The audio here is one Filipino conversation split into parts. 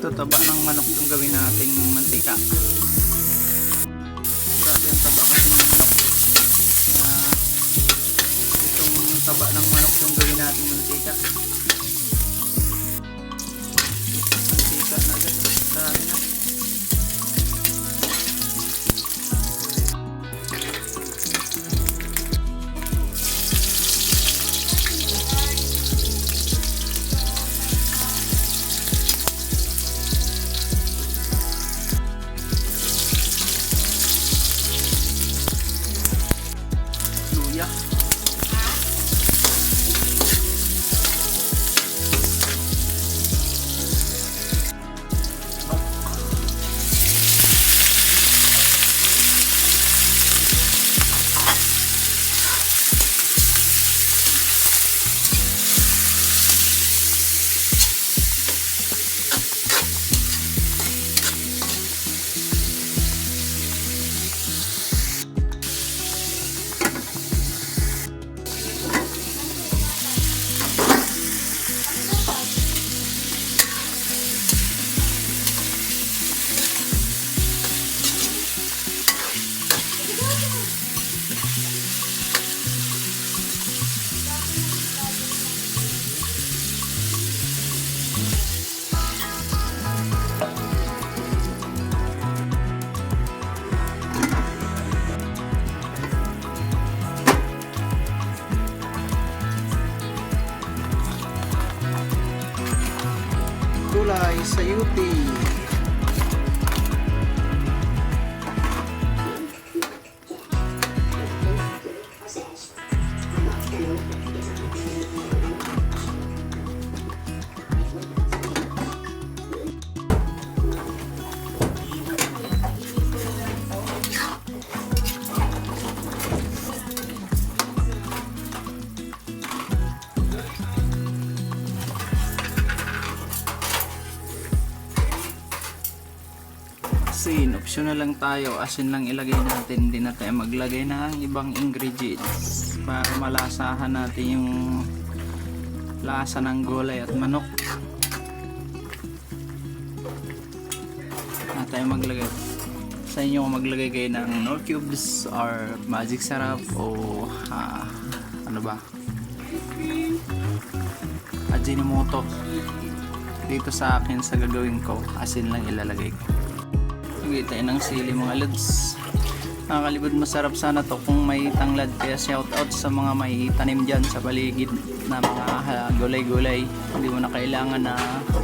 Ito, taba ng manok yung gawin nating mantika. Grabe ang taba kasi ng manok. Itong taba ng manok yung gawin nating mantika. Mantika na ganun. Dami na. Luya. Gulay sayuti. Asin, optional lang tayo. Asin lang ilagay natin. Hindi na tayo maglagay ng ibang ingredients para malasahan natin yung lasa ng gulay at manok. Na tayo maglagay. Sa inyo kung maglagay kayo ng Knorr cubes or magic sarap o ano ba, Ajinomoto. Dito sa akin, sa gagawin ko, asin lang ilalagay ko. Lagay tayo ng sili mga lods. Nakakalibod, masarap sana to kung may tanglad. Kaya shout out sa mga may tanim dyan sa paligid na mga gulay-gulay. Hindi mo na kailangan na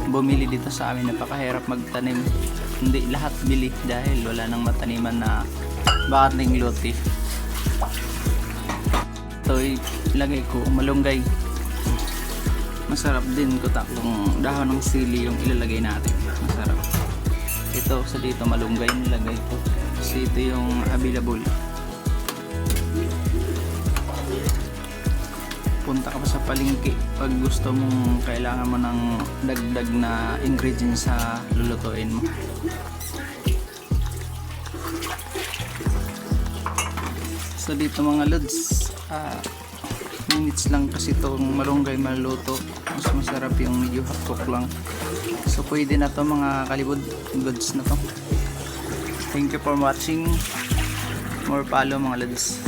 bumili dito sa amin. Napakahirap magtanim. Hindi lahat bili dahil wala nang mataniman na bating luti. Ito ilagay ko malunggay. Masarap din kutak kung dahon ng sili yung ilalagay natin. Masarap. Ito sa dito malunggay nilagay ko kasi ito yung available. Punta ka pa sa palengke pag gusto mong kailangan mo ng dagdag na ingredients sa lulutuin mo. So dito mga lods, minutes lang kasi itong malunggay maluto. Mas masarap yung medyo hot cook lang. So pwede na to mga kalibod, goods na to. Thank you for watching. More follow mga lods.